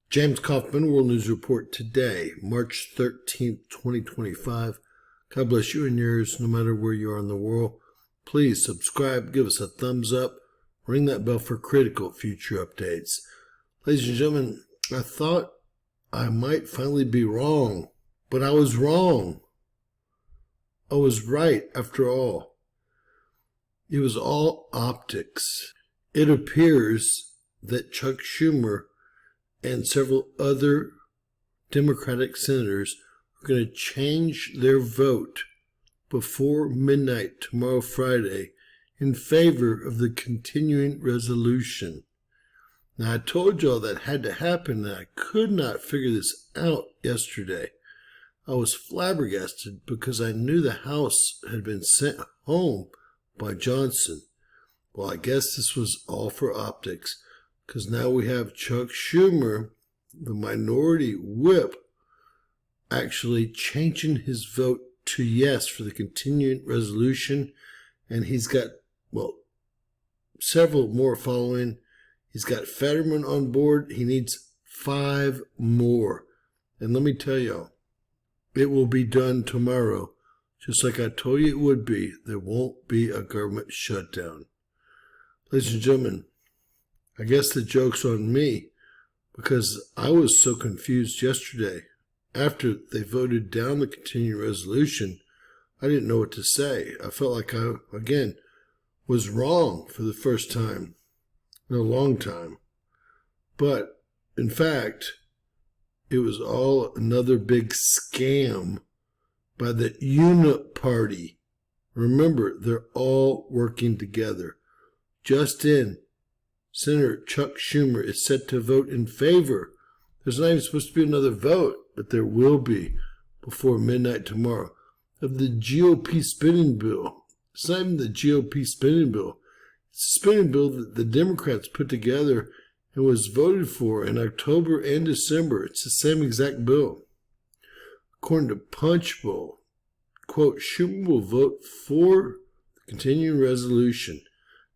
James Kaufman, World News Report today, March 13th, 2025. God bless you and yours, no matter where you are in the world. Please subscribe, give us a thumbs up, ring that bell for critical future updates. Ladies and gentlemen, I thought I might finally be wrong, but I was wrong. I was right after all. It was all optics. It appears that Chuck Schumer and several other Democratic senators are going to change their vote before midnight tomorrow, Friday, in favor of the continuing resolution. Now, I told y'all that had to happen, and I could not figure this out yesterday. I was flabbergasted because I knew the House had been sent home by Johnson. Well, I guess this was all for optics, because now we have Chuck Schumer, the minority whip, actually changing his vote to yes for the continuing resolution. And he's got, several more following. He's got Fetterman on board. He needs 5 more. And let me tell y'all, it will be done tomorrow, just like I told you it would be. There won't be a government shutdown. Ladies and gentlemen, I guess the joke's on me, because I was so confused yesterday. After they voted down the continuing resolution, I didn't know what to say. I felt like I, again, was wrong for the first time in a long time. But, in fact, it was all another big scam by the UNIP party. Remember, they're all working together. Just in, Senator Chuck Schumer is set to vote in favor. There's not even supposed to be another vote, but there will be before midnight tomorrow, of the GOP spending bill. It's not even the GOP spending bill. It's a spending bill that the Democrats put together and was voted for in October and December. It's the same exact bill. According to Punchbowl, quote, Schumer will vote for the continuing resolution.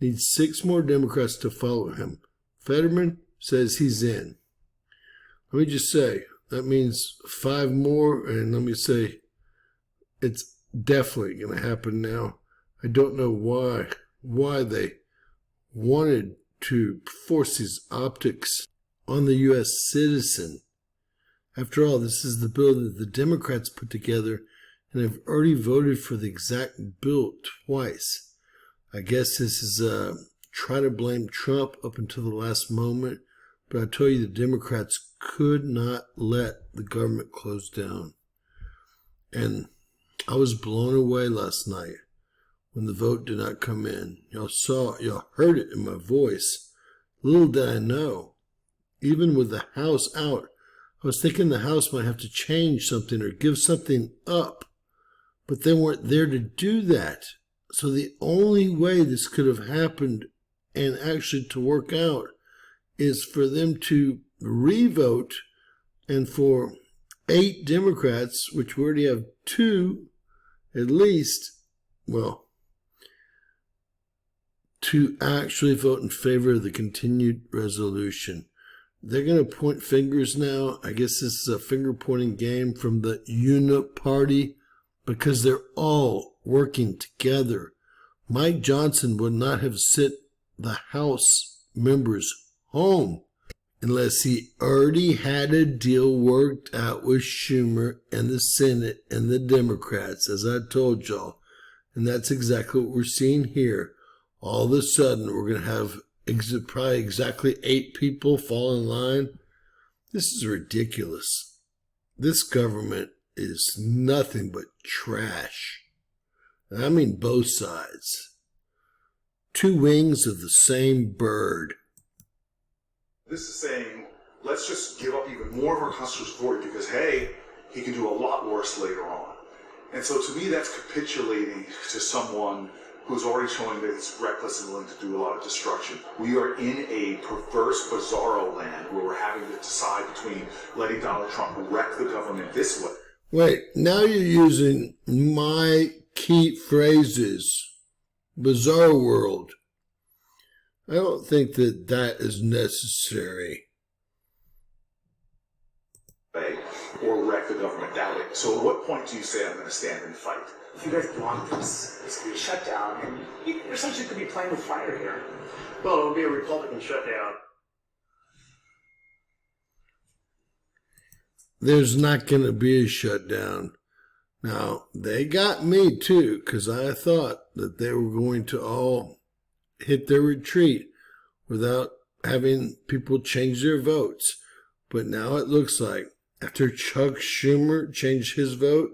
Needs 6 more Democrats to follow him. Fetterman says he's in. Let me just say, that means 5 more, and let me say, it's definitely going to happen now. I don't know why they wanted to force these optics on the U.S. citizen. After all, this is the bill that the Democrats put together and have already voted for the exact bill twice. I guess this is try to blame Trump up until the last moment, but I tell you, the Democrats could not let the government close down. And I was blown away last night when the vote did not come in. Y'all heard it in my voice. Little did I know, even with the House out, I was thinking the House might have to change something or give something up, but they weren't there to do that. So the only way this could have happened and actually to work out is for them to revote, and for 8 Democrats, which we already have 2 at least, to actually vote in favor of the continued resolution. They're going to point fingers now. I guess this is a finger-pointing game from the UNIP party, because they're all working together. Mike Johnson would not have sent the House members home unless he already had a deal worked out with Schumer and the Senate and the Democrats, as I told y'all. And that's exactly what we're seeing here. All of a sudden, we're going to have probably exactly 8 people fall in line. This is ridiculous. This government is nothing but trash. And I mean both sides. 2 wings of the same bird. This is saying, let's just give up even more of our constitutional authority because, hey, he can do a lot worse later on. And so to me, that's capitulating to someone who's already showing that it's reckless and willing to do a lot of destruction. We are in a perverse, bizarro land where we're having to decide between letting Donald Trump wreck the government this way. Wait, now you're using my key phrases. Bizarre world. I don't think that is necessary. So at what point do you say I'm going to stand and fight? If you guys want this to be a shutdown, and you essentially could be playing with fire here. Well, it would be a Republican shutdown. There's not going to be a shutdown. Now, they got me too, because I thought that they were going to all hit their retreat without having people change their votes. But now it looks like after Chuck Schumer changed his vote,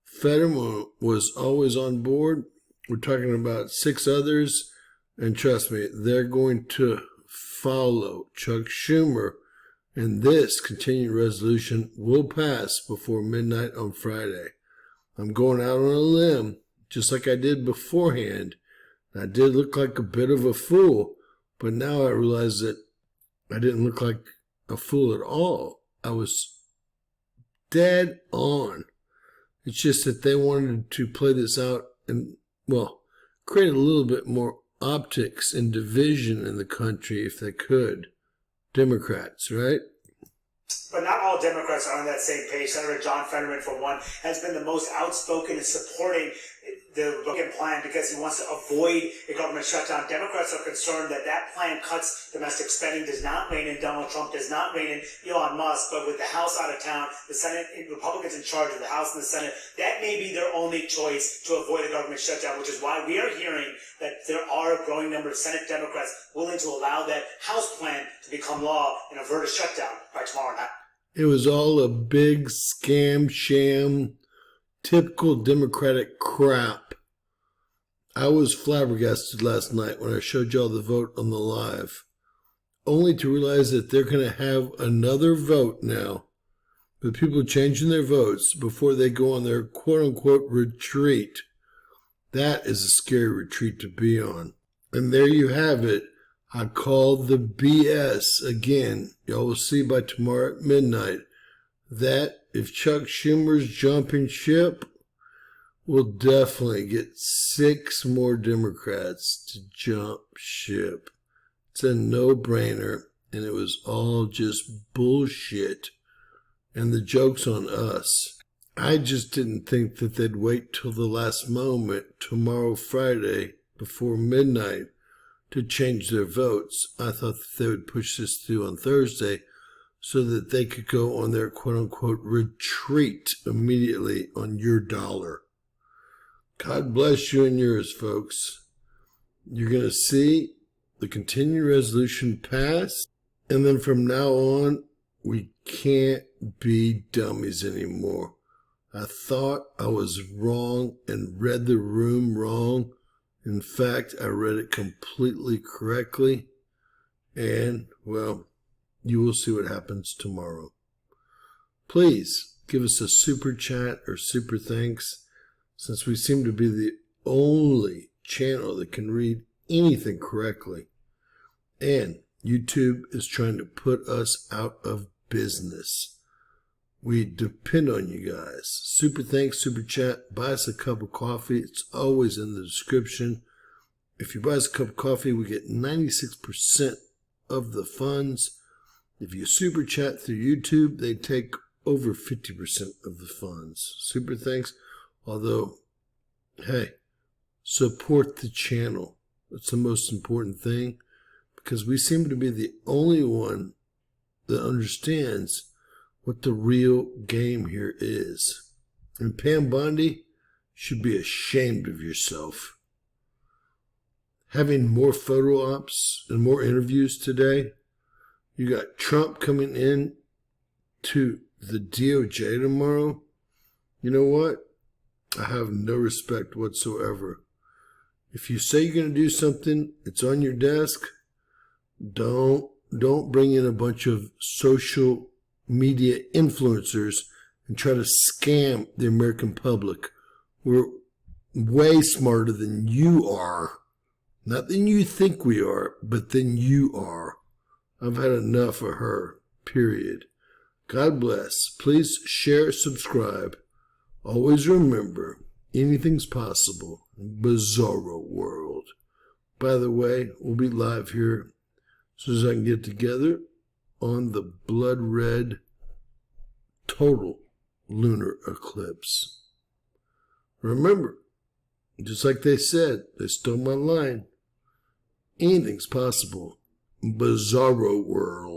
Fetterman was always on board. We're talking about 6 others, and trust me, they're going to follow Chuck Schumer, and this continuing resolution will pass before midnight on Friday. I'm going out on a limb, just like I did beforehand. I did look like a bit of a fool, but now I realize that I didn't look like a fool at all. I was dead on. It's just that they wanted to play this out and, well, create a little bit more optics and division in the country if they could. Democrats, right? But not all Democrats are on that same page. Senator John Fetterman, for one, has been the most outspoken in supporting the Republican plan because he wants to avoid a government shutdown. Democrats are concerned that that plan cuts domestic spending, does not rein in Donald Trump, does not rein in Elon Musk, but with the House out of town, the Senate, Republicans in charge of the House and the Senate, that may be their only choice to avoid a government shutdown, which is why we are hearing that there are a growing number of Senate Democrats willing to allow that House plan to become law and avert a shutdown by tomorrow night. It was all a big scam, sham, typical Democratic crap. I was flabbergasted last night when I showed y'all the vote on the live, only to realize that they're going to have another vote now, with people changing their votes before they go on their quote-unquote retreat. That is a scary retreat to be on. And there you have it. I called the BS again. Y'all will see by tomorrow at midnight that if Chuck Schumer's jumping ship, we'll definitely get 6 more Democrats to jump ship. It's a no-brainer, and it was all just bullshit. And the joke's on us. I just didn't think that they'd wait till the last moment, tomorrow Friday, before midnight, to change their votes. I thought that they would push this through on Thursday so that they could go on their quote-unquote retreat immediately on your dollar. God bless you and yours, folks. You're going to see the continuing resolution pass, and then from now on, we can't be dummies anymore. I thought I was wrong and read the room wrong. In fact, I read it completely correctly. And, well, you will see what happens tomorrow. Please give us a super chat or super thanks, since we seem to be the only channel that can read anything correctly. And YouTube is trying to put us out of business. We depend on you guys. Super thanks, super chat. Buy us a cup of coffee. It's always in the description. If you buy us a cup of coffee, we get 96% of the funds. If you super chat through YouTube, they take over 50% of the funds. Super thanks. Although, hey, support the channel. That's the most important thing, because we seem to be the only one that understands what the real game here is. And Pam Bondi should be ashamed of yourself. Having more photo ops and more interviews today. You got Trump coming in to the DOJ tomorrow. You know what? I have no respect whatsoever. If you say you're going to do something, it's on your desk. Don't bring in a bunch of social media influencers and try to scam the American public. We're way smarter than you are. Not than you think we are, but than you are. I've had enough of her, period. God bless. Please share, subscribe. Always remember, anything's possible in Bizarro World. By the way, we'll be live here as soon as I can get together on the Blood Red Total lunar eclipse. Remember, just like they said, they stole my line. Anything's possible. Bizarro world.